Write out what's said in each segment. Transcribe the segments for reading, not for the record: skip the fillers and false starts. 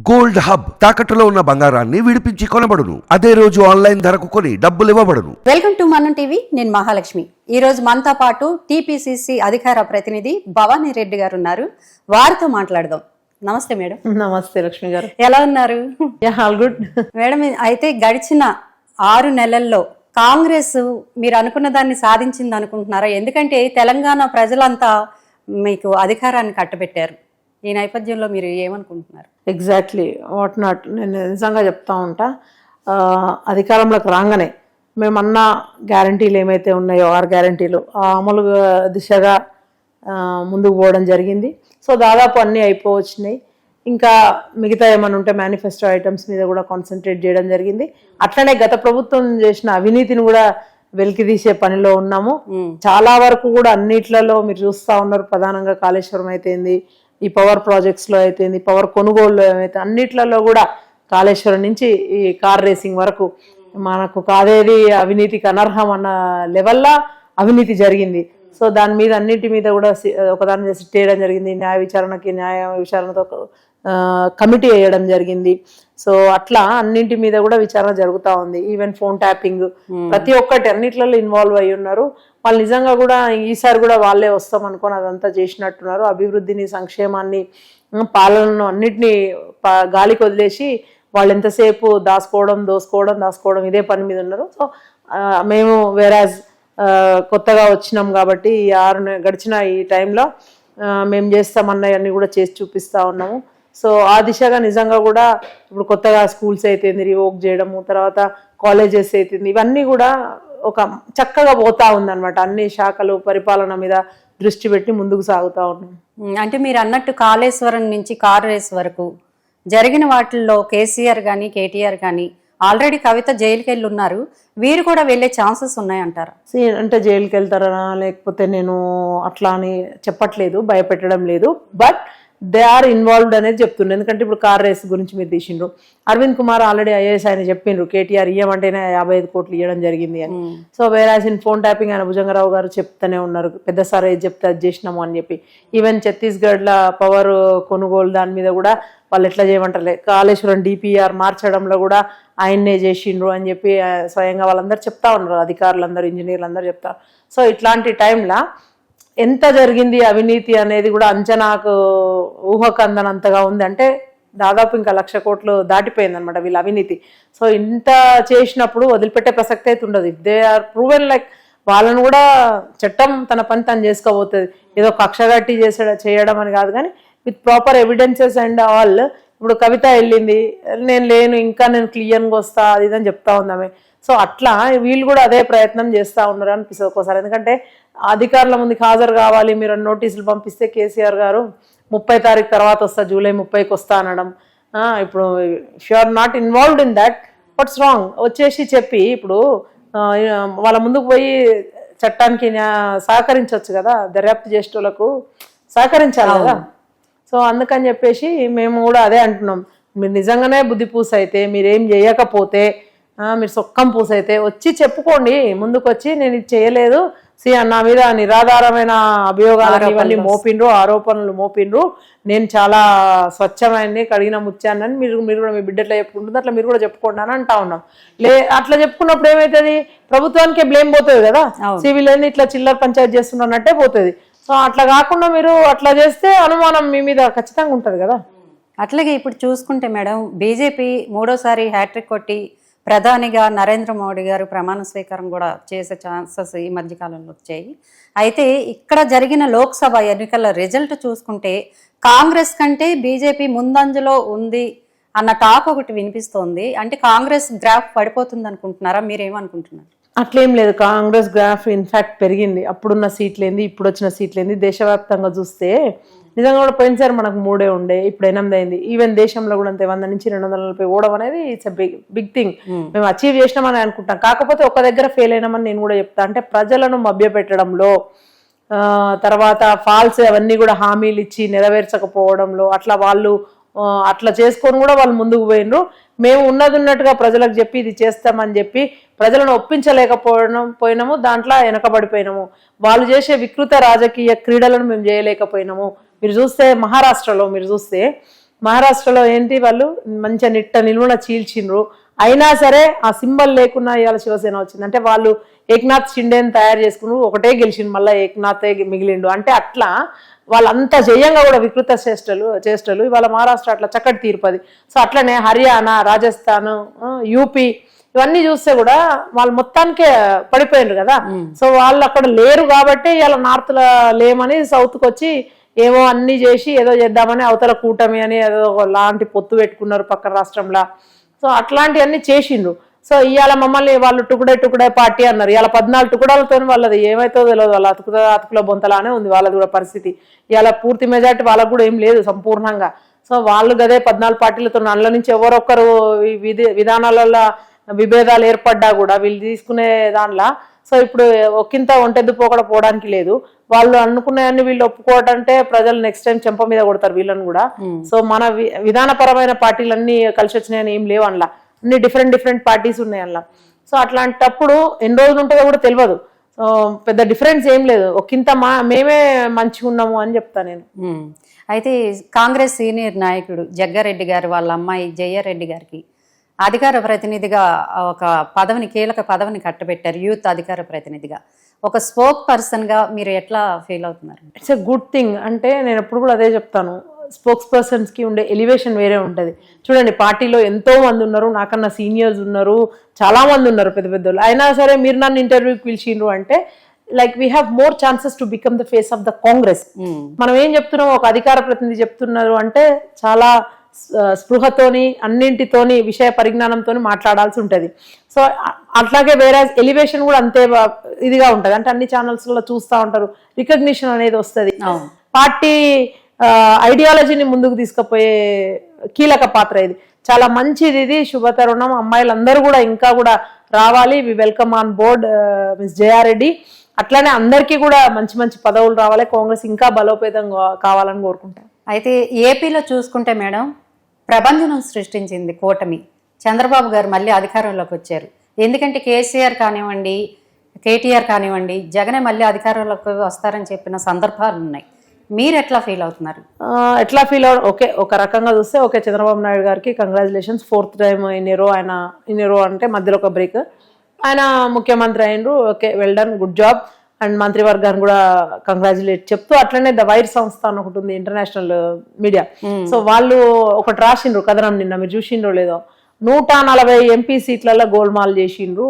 Gold hub తాకట్టులో ఉన్న బంగారాన్ని విడిపించి కొనబడును. అదే రోజు ఆన్లైన్ ధరకు కొని డబ్బులు ఇవ్వబడును. వెల్కమ్ టు మనం టీవీ. నేను మహాలక్ష్మి. ఈ రోజు మనతో పాటు టీపీసీసీ అధికార ప్రతినిధి భవానీ రెడ్డి గారు ఉన్నారు. వారితో మాట్లాడదాం. నమస్తే మేడం. నమస్తే లక్ష్మి గారు. ఎలా ఉన్నారు? ఆల్ గుడ్ మేడం, అయితే గడిచిన 6 నెలల్లో కాంగ్రెస్ మీరు అనుకున్న దాన్ని సాధించింది అనుకుంటున్నారా? ఎందుకంటే తెలంగాణ ప్రజలంతా మీకు అధికారాన్ని కట్టబెట్టారు. ఈ నేపథ్యంలో మీరు ఏమనుకుంటున్నారు? Exactly what not. నేను నిజంగా చెప్తా ఉంటా, అధికారంలోకి రాగానే మేమన్న గ్యారంటీలు ఏమైతే ఉన్నాయో 6 గ్యారంటీలు ఆ అమలు దిశగా ముందుకు పోవడం జరిగింది. సో దాదాపు అన్నీ అయిపోవచ్చినాయి. ఇంకా మిగతా ఏమైనా ఉంటే మేనిఫెస్టో ఐటమ్స్ మీద కూడా కాన్సన్ట్రేట్ చేయడం జరిగింది. అట్లనే గత ప్రభుత్వం చేసిన అవినీతిని కూడా వెలికి తీసే పనిలో ఉన్నాము. చాలా వరకు కూడా అన్నిట్లలో మీరు చూస్తూ ఉన్నారు. ప్రధానంగా కాళేశ్వరం అయితేంది, ఈ పవర్ ప్రాజెక్ట్స్లో అయితేంది, పవర్ కొనుగోలులో ఏమైతే అన్నిట్లలో కూడా కాళేశ్వరం నుంచి ఈ కార్ రేసింగ్ వరకు మనకు కాదేది అవినీతికి అనర్హం అన్న లెవెల్లో అవినీతి జరిగింది. సో దాని మీద అన్నిటి మీద కూడా ఒకదాని చేసి చేయడం జరిగింది. న్యాయ విచారణతో కమిటీ వేయడం జరిగింది. సో అట్లా అన్నింటి మీద కూడా విచారణ జరుగుతూ ఉంది. ఈవెన్ ఫోన్ ట్యాపింగ్ ప్రతి ఒక్కటి అన్నిట్లలో ఇన్వాల్వ్ అయ్యి ఉన్నారు. వాళ్ళు నిజంగా కూడా ఈసారి కూడా వాళ్ళే వస్తాం అనుకొని అదంతా చేసినట్టున్నారు. అభివృద్ధిని, సంక్షేమాన్ని, పాలనను అన్నిటినీ గాలికి వదిలేసి వాళ్ళు ఎంతసేపు దాచుకోవడం ఇదే పని మీద ఉన్నారు. సో మేము వేరాజ్ కొత్తగా వచ్చినాం కాబట్టి గడిచిన ఈ టైంలో మేము చేస్తామన్నవన్నీ కూడా చేసి చూపిస్తూ ఉన్నాము. సో ఆ దిశగా నిజంగా కూడా ఇప్పుడు కొత్తగా స్కూల్స్ అయితేంది రివోక్ చేయడము, తర్వాత కాలేజెస్ అయితేంది, ఇవన్నీ కూడా ఒక చక్కగా పోతా ఉందన్నమాట. అన్ని శాఖలు పరిపాలన మీద దృష్టి పెట్టి ముందుకు సాగుతూ ఉన్నాం. అంటే మీరు అన్నట్టు కాళేశ్వరం నుంచి కార్ రేస్ వరకు జరిగిన వాటిల్లో కేసీఆర్ కానీ కేటీఆర్ కానీ ఆల్రెడీ కవిత జైలుకి వెళ్ళి ఉన్నారు. వీరు కూడా వెళ్ళే ఛాన్సెస్ ఉన్నాయంటారా? అంటే జైలుకి వెళ్తారా లేకపోతే నేను అట్లా అని చెప్పట్లేదు, భయపెట్టడం లేదు. బట్ దే ఆర్ ఇన్వాల్వ్డ్ అనేది చెప్తుండ్రు. ఎందుకంటే ఇప్పుడు కార్ రేస్ గురించి మీరు తీసిండ్రు. అరవింద్ కుమార్ ఆల్రెడీ ఐఏఎస్ ఆయన చెప్పిండ్రు కేటీఆర్ ఇయ్యమంటేనే 55 కోట్లు ఇవ్వడం జరిగింది అని. సో వేరాజ్ ఇన్ ఫోన్ ట్యాపింగ్ ఆయన భుజంగరావు గారు చెప్తూనే ఉన్నారు, పెద్ద సార్ ఏది చెప్తే అది చేసినాము అని చెప్పి. ఈవెన్ ఛత్తీస్గఢ్లో పవర్ కొనుగోలు దాని మీద కూడా వాళ్ళు ఎట్లా చేయమంటారు, కాళేశ్వరం డిపిఆర్ మార్చడంలో కూడా ఆయన్నే చేసిండ్రు అని చెప్పి స్వయంగా వాళ్ళందరూ చెప్తా ఉన్నారు. అధికారులందరూ, ఇంజనీర్లు అందరూ చెప్తారు. సో ఇట్లాంటి టైంలో ఎంత జరిగింది అవినీతి అనేది కూడా అంచనాకు ఊహకు అందనంతగా ఉంది. అంటే దాదాపు ఇంకా 1,00,000 కోట్లు దాటిపోయింది అనమాట వీళ్ళ అవినీతి. సో ఇంత చేసినప్పుడు వదిలిపెట్టే ప్రసక్తి అయితే ఉండదు. If they are proven like వాళ్ళను కూడా చట్టం తన పని తను చేసుకోబోతుంది. ఏదో కక్షగట్టి చేయడం అని కాదు, కానీ with proper evidences and all. ఇప్పుడు కవిత వెళ్ళింది, నేను లేను ఇంకా నేను క్లియర్గా వస్తా అది ఇదని చెప్తా ఉందామే. సో అట్లా వీళ్ళు కూడా అదే ప్రయత్నం చేస్తూ ఉన్నారు అనిపిస్తుంది ఒక్కోసారి. ఎందుకంటే అధికారుల ముందుకు హాజరు కావాలి, మీరు నోటీసులు పంపిస్తే కేసీఆర్ గారు 30 తారీఖు తర్వాత వస్తా, జూలై 30కి వస్తా అనడం. ఇప్పుడు if you are not involved in that what's wrong వచ్చేసి చెప్పి ఇప్పుడు వాళ్ళ ముందుకు పోయి చట్టానికి సహకరించవచ్చు కదా, దర్యాప్తు చేసేటోళ్ళకు సహకరించాలి కదా. సో అందుకని చెప్పేసి మేము కూడా అదే అంటున్నాం, మీరు నిజంగానే బుద్ధి పూస అయితే, మీరేం చేయకపోతే, మీరు సొక్కం పూస అయితే వచ్చి చెప్పుకోండి. ముందుకు వచ్చి నేను ఇది చేయలేదు, నా మీద నిరాధారమైన అభియోగాలు ఇవన్నీ మోపిండ్రు, ఆరోపణలు మోపిండ్రు, నేను చాలా స్వచ్ఛమైనది, కడిగిన ముచ్చానని మీరు కూడా మీ బిడ్డ ఎట్లా చెప్పుకుంటుంది అట్లా మీరు కూడా చెప్పుకోండి అని అంటా ఉన్నాం. అట్లా చెప్పుకున్నప్పుడు ఏమవుతుంది, ప్రభుత్వానికే బ్లేమ్ పోతుంది కదా. సివిల్ ఏంది ఇట్లా చిల్లర పంచాయతీ చేస్తున్నట్టే పోతుంది. సో అట్లా కాకుండా మీరు అట్లా చేస్తే అనుమానం మీ మీద ఖచ్చితంగా ఉంటుంది కదా. అట్లాగే ఇప్పుడు చూసుకుంటే మేడం, బీజేపీ 3వ హ్యాట్రిక్ కొట్టి ప్రధానిగా నరేంద్ర మోడీ గారు ప్రమాణ స్వీకారం కూడా చేసే ఛాన్సెస్ ఈ మధ్యకాలంలో వచ్చాయి. అయితే ఇక్కడ జరిగిన లోక్సభ ఎన్నికల రిజల్ట్ చూసుకుంటే కాంగ్రెస్ కంటే బీజేపీ ముందంజలో ఉంది అన్న టాక్ ఒకటి వినిపిస్తోంది. అంటే కాంగ్రెస్ గ్రాఫ్ పడిపోతుంది అనుకుంటున్నారా? మీరేమనుకుంటున్నారు? అట్లేం లేదు, కాంగ్రెస్ గ్రాఫ్ ఇన్ఫాక్ట్ పెరిగింది. అప్పుడున్న సీట్లేంది, ఇప్పుడు వచ్చిన సీట్లేంది, దేశవ్యాప్తంగా చూస్తే నిజంగా కూడా పోయినసారి మనకు 3 ఉండే, ఇప్పుడు 8 అయింది. ఈవెన్ దేశంలో కూడా అంతే, 100 నుంచి 240 ఓడడం అనేది ఇట్స్ బిగ్ థింగ్. మేము అచీవ్ చేసినామని అనుకుంటాం. కాకపోతే ఒక దగ్గర ఫెయిల్ అయినామని నేను కూడా చెప్తా. అంటే ప్రజలను మభ్యపెట్టడంలో, తర్వాత ఫాల్స్ అవన్నీ కూడా హామీలు ఇచ్చి నెరవేర్చకపోవడంలో, అట్లా వాళ్ళు అట్లా చేసుకొని కూడా వాళ్ళు ముందుకు పోయినరు. మేము ఉన్నట్టుగా ప్రజలకు చెప్పి ఇది చేస్తామని చెప్పి ప్రజలను ఒప్పించలేకపోయినాము, దాంట్లో వెనకబడిపోయినాము. వాళ్ళు చేసే వికృత రాజకీయ క్రీడలను మేము చేయలేకపోయినాము. మీరు చూస్తే మహారాష్ట్రలో మీరు చూస్తే మహారాష్ట్రలో ఏంటి వాళ్ళు మంచిగా నిలువున చీల్చిండ్రు, అయినా సరే ఆ సింబల్ లేకున్నా ఇవాళ శివసేన వచ్చింది. అంటే వాళ్ళు ఏక్నాథ్ షిండేని తయారు చేసుకున్నారు, ఒకటే గెలిచిండు, మళ్ళీ ఏక్నాథే మిగిలిండు. అంటే అట్లా వాళ్ళంతా జయంగా కూడా వికృత చేష్టలు ఇవాళ మహారాష్ట్ర అట్లా చక్కటి తీర్పది. సో అట్లనే హర్యానా, రాజస్థాన్, యూపీ ఇవన్నీ చూస్తే కూడా వాళ్ళు మొత్తానికే పడిపోయిండ్రు కదా. సో వాళ్ళు అక్కడ లేరు కాబట్టి ఇలా నార్త్ లో లేమని సౌత్ కి వచ్చి ఏమో అన్ని చేసి ఏదో చేద్దామని అవతల కూటమి అని ఏదో లాంటి పొత్తు పెట్టుకున్నారు పక్క రాష్ట్రంలో. సో అట్లాంటివన్నీ చేసిండ్రు. సో ఇవాళ మమ్మల్ని వాళ్ళు టుకుడే పార్టీ అన్నారు. ఇవాళ 14 టుకుడాలతో వాళ్ళది ఏమైతే తెలియదు, వాళ్ళ అతుకులో బొంతలానే ఉంది వాళ్ళది కూడా పరిస్థితి. ఇవాళ పూర్తి మెజార్టీ వాళ్ళకు కూడా ఏం లేదు సంపూర్ణంగా. సో వాళ్ళు గదే 14 పార్టీలతో అందులో నుంచి ఎవరొక్కరు విధానాలలో విభేదాలు ఏర్పడ్డా కూడా వీళ్ళు తీసుకునే దానిలో సో ఇప్పుడు ఒకంత ఒంటెద్దు పోవడానికి లేదు. వాళ్ళు అనుకున్నాయన్ని వీళ్ళు ఒప్పుకోవడంటే ప్రజలు నెక్స్ట్ టైం చెంప మీద కొడతారు వీళ్ళని కూడా. సో మన విధానపరమైన పార్టీలన్నీ కలిసి వచ్చినాయని ఏం లేవు, అందులో అన్ని డిఫరెంట్ పార్టీస్ ఉన్నాయి అందులో. సో అట్లాంటప్పుడు ఎన్ని రోజులు ఉంటుందో కూడా తెలియదు. సో పెద్ద డిఫరెన్స్ ఏం లేదు, ఒకంత మేమే మంచిగా ఉన్నాము అని చెప్తా నేను. అయితే కాంగ్రెస్ సీనియర్ నాయకుడు జగ్గారెడ్డి గారు వాళ్ళ అమ్మాయి జయారెడ్డి గారికి అధికార ప్రతినిధిగా ఒక పదవిని, కీలక పదవిని కట్టబెట్టారు, యూత్ అధికార ప్రతినిధిగా. ఒక స్పోక్ పర్సన్గా మీరు ఎట్లా ఫీల్ అవుతున్నారు? It's a good thing. అంటే నేను ఎప్పుడు కూడా అదే చెప్తాను, స్పోక్స్ పర్సన్స్కి ఉండే ఎలివేషన్ వేరే ఉంటుంది. చూడండి, పార్టీలో ఎంతో మంది ఉన్నారు, నాకన్నా సీనియర్స్ ఉన్నారు, చాలా మంది ఉన్నారు పెద్ద పెద్దోళ్ళు. అయినా సరే మీరు నన్ను ఇంటర్వ్యూకి పిలిచిండ్రు అంటే like we have more chances to become the face of the Congress. మనం ఏం చెప్తున్నాం, ఒక అధికార ప్రతినిధి చెప్తున్నారు అంటే చాలా స్పృహతోని అన్నింటితోని విషయ పరిజ్ఞానంతో మాట్లాడాల్సి ఉంటుంది. సో అట్లాగే వేరే ఎలివేషన్ కూడా అంతే ఇదిగా ఉంటుంది. అంటే అన్ని ఛానల్స్లో చూస్తూ ఉంటారు, రికగ్నిషన్ అనేది వస్తుంది. పార్టీ ఐడియాలజీని ముందుకు తీసుకుపోయే కీలక పాత్ర ఇది. చాలా మంచిది, ఇది శుభతరుణం. అమ్మాయిలందరూ కూడా ఇంకా కూడా రావాలి. We welcome on board miss Jayareddy. అట్లానే అందరికీ కూడా మంచి మంచి పదవులు రావాలి, కాంగ్రెస్ ఇంకా బలోపేతం కావాలని కోరుకుంటాను. అయితే ఏపీలో చూసుకుంటే మేడం, ప్రబంధనం సృష్టించింది కూటమి. చంద్రబాబు గారు మళ్ళీ అధికారంలోకి వచ్చారు. ఎందుకంటే కేసీఆర్ కానివ్వండి, కేటీఆర్ కానివ్వండి, జగనే మళ్ళీ అధికారంలోకి వస్తారని చెప్పిన సందర్భాలు ఉన్నాయి. మీరు ఎట్లా ఫీల్ అవుతున్నారు? ఎట్లా ఫీల్ ఓకే, ఒక రకంగా చూస్తే ఓకే, చంద్రబాబు నాయుడు గారికి కంగ్రాచులేషన్స్, 4th టైం ఇన్నేరో అంటే మధ్యలో ఒక బ్రేక్, ఆయన ముఖ్యమంత్రి అయినరు. Okay, well done, good job. And మంత్రివర్గాన్ని కూడా కంగ్రాచులేట్ చెప్తూ, అట్లనే ద వైర్ సంస్థ అని ఒకటి ఉంది, ఇంటర్నేషనల్ మీడియా. సో వాళ్ళు ఒకటి రాసిండ్రు కథనం, నిన్న మీరు చూసిండ్రో లేదో, 140 ఎంపీ సీట్లలో గోల్మాల్ చేసిండ్రు,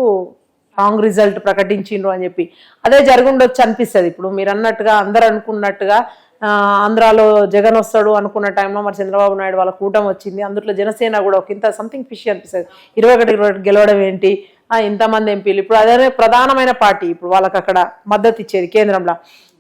రాంగ్ రిజల్ట్ ప్రకటించిండ్రు అని చెప్పి. అదే జరుగుండొచ్చు అనిపిస్తుంది. ఇప్పుడు మీరు అన్నట్టుగా అందరు అనుకున్నట్టుగా ఆంధ్రాలో జగన్ వస్తాడు అనుకున్న టైంలో మరి చంద్రబాబు నాయుడు వాళ్ళ కూటమి వచ్చింది, అందులో జనసేన కూడా ఒక ఇంత సంథింగ్ ఫిష్ అనిపిస్తుంది. 21 గెలవడం ఏంటి, ఇంతమంది ఎంపీలు. ఇప్పుడు అదే ప్రధానమైన పార్టీ ఇప్పుడు వాళ్ళకి అక్కడ మద్దతు ఇచ్చేది కేంద్రంలో.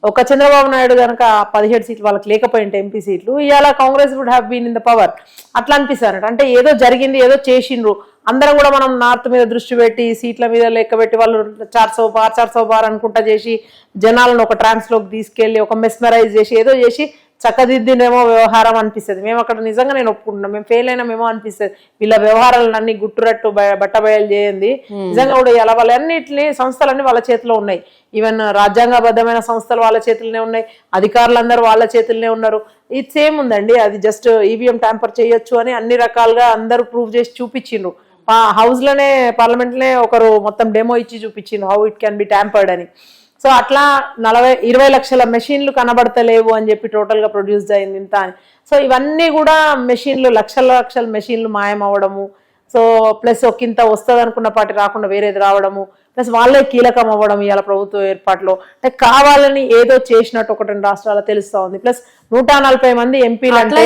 ఒక చంద్రబాబు నాయుడు కనుక 17 సీట్లు వాళ్ళకి లేకపోయింటే ఎంపీ సీట్లు, ఇవాళ Congress would have been in the power. అట్లా అనిపిస్తారు. అంటే ఏదో జరిగింది, ఏదో చేసిండ్రు, అందరం కూడా మనం నార్త్ మీద దృష్టి పెట్టి సీట్ల మీద లెక్క పెట్టి వాళ్ళు 400 బార్ అనుకుంటా చేసి జనాలను ఒక ట్రాన్స్లోకి తీసుకెళ్లి ఒక మెస్మరైజ్ చేసి ఏదో చేసి చక్కదిద్దినేమో వ్యవహారం అనిపిస్తుంది. మేము అక్కడ నిజంగా నేను ఒప్పుకుంటున్నాం, మేము ఫెయిల్ అయినామేమో అనిపిస్తుంది. వీళ్ళ వ్యవహారాలన్నీ గుట్టురట్టు బట్టబయలు చేయండి. నిజంగా కూడా ఇలా వాళ్ళన్నింటినీ సంస్థలన్నీ వాళ్ళ చేతిలో ఉన్నాయి. ఈవెన్ రాజ్యాంగబద్ధమైన సంస్థలు వాళ్ళ చేతుల్లోనే ఉన్నాయి, అధికారులందరూ వాళ్ళ చేతుల్లోనే ఉన్నారు. ఇది సేమ్ ఉందండి, అది జస్ట్ ఈవీఎం ట్యాంపర్ చేయొచ్చు అని అన్ని రకాలుగా అందరూ ప్రూవ్ చేసి చూపించిండ్రు. హౌస్ లోనే, పార్లమెంట్ లోనే ఒకరు మొత్తం డెమో ఇచ్చి చూపించిండ్రు how it can be tampered అని. సో అట్లా 20 లక్షల మెషిన్లు కనబడతలేవు అని చెప్పి టోటల్ గా ప్రొడ్యూస్ అయింది ఇంత అని. సో ఇవన్నీ కూడా మెషిన్లు, లక్షల మెషిన్లు మాయం అవ్వడము. సో ప్లస్ ఒకంత వస్తుంది అనుకున్న పార్టీ రాకుండా వేరేది రావడము, ప్లస్ వాళ్ళే కీలకం అవ్వడం ఇవాళ ప్రభుత్వ ఏర్పాటులో. అంటే కావాలని ఏదో చేసినట్టు 1-2 రాష్ట్రాలు తెలుస్తా ఉంది. ప్లస్ 140 మంది ఎంపీలు అంటే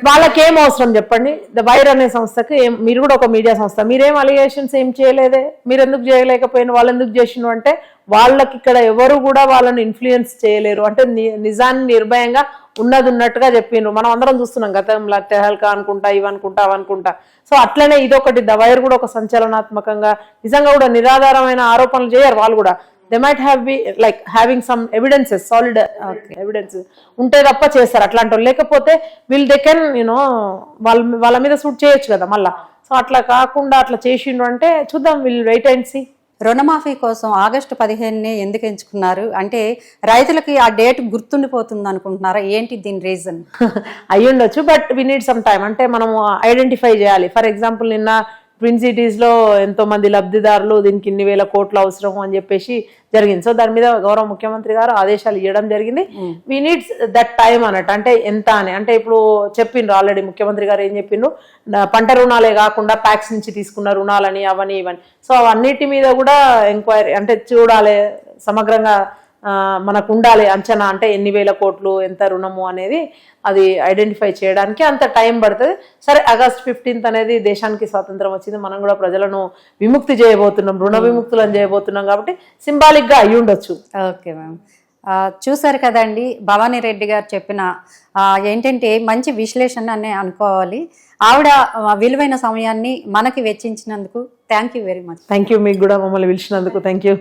వాళ్ళకేం అవసరం చెప్పండి? ద వైర్ అనే సంస్థకి మీరు కూడా ఒక మీడియా సంస్థ, మీరేం అలిగేషన్స్ ఏం చేయలేదే, మీరు ఎందుకు చేయలేకపోయిన, వాళ్ళు ఎందుకు చేసిను అంటే వాళ్ళకి ఇక్కడ ఎవరు కూడా వాళ్ళని ఇన్ఫ్లుయెన్స్ చేయలేరు. అంటే నిజాన్ని నిర్భయంగా ఉన్నట్టుగా చెప్పిండ్రు. మనం అందరం చూస్తున్నాం గతంలో తెహల్కా అనుకుంటా, ఇవనుకుంటా అవనుకుంటా. సో అట్లనే ఇదొకటి, ద వైర్ కూడా ఒక సంచలనాత్మకంగా నిజంగా కూడా నిరాధారమైన ఆరోపణలు చేయరు వాళ్ళు కూడా. They might have be like having some evidences, solid evidence ఉంటే తప్ప చేస్తారు అట్లాంటి వాళ్ళు. లేకపోతే దే కెన్ యూనో వాళ్ళ మీద సూట్ చేయొచ్చు కదా మళ్ళా. సో అట్లా కాకుండా అట్లా చేసిండ్రు అంటే చూద్దాం, విల్ వెయిట్ అండ్ సీ. రుణమాఫీ కోసం ఆగస్టు 15ని ఎందుకు ఎంచుకున్నారు? అంటే రైతులకి ఆ డేట్ గుర్తుండిపోతుంది అనుకుంటున్నారా? ఏంటి దీని రీజన్? అయ్యి ఉండొచ్చు, but we need some time. అంటే మనం ఐడెంటిఫై చేయాలి. ఫర్ ఎగ్జాంపుల్ నిన్న ట్విన్ సిటీస్ లో ఎంతో మంది లబ్ధిదారులు దీనికి ఇన్ని వేల కోట్లు అవసరం అని చెప్పేసి జరిగింది. సో దాని మీద గౌరవ ముఖ్యమంత్రి గారు ఆదేశాలు ఇవ్వడం జరిగింది. వి నీడ్స్ దట్ టైం అన్నట్టు. అంటే ఎంత అని అంటే ఇప్పుడు చెప్పిండ్రు ఆల్రెడీ ముఖ్యమంత్రి గారు ఏం చెప్పిండ్రు, పంట రుణాలే కాకుండా ప్యాక్స్ నుంచి తీసుకున్న రుణాలని అవన్నీ ఇవన్నీ. సో అవన్నిటి మీద కూడా ఎంక్వైరీ అంటే చూడాలి, సమగ్రంగా మనకు ఉండాలి అంచనా. అంటే ఎన్ని వేల కోట్లు, ఎంత రుణము అనేది అది ఐడెంటిఫై చేయడానికి అంత టైం పడుతుంది. సరే, ఆగస్ట్ 15 అనేది దేశానికి స్వాతంత్రం వచ్చింది, మనం కూడా ప్రజలను విముక్తి చేయబోతున్నాం, రుణ విముక్తులను చేయబోతున్నాం, కాబట్టి సింబాలిక్ గా అయి ఉండొచ్చు. Okay ma'am. చూసారు కదండి, భవానీ రెడ్డి గారు చెప్పిన ఏంటంటే మంచి విశ్లేషణ అనే అనుకోవాలి. ఆవిడ విలువైన సమయాన్ని మనకి వెచ్చించినందుకు thank you very much. Thank you, మీకు కూడా మమ్మల్ని పిలిచినందుకు థ్యాంక్ యూ.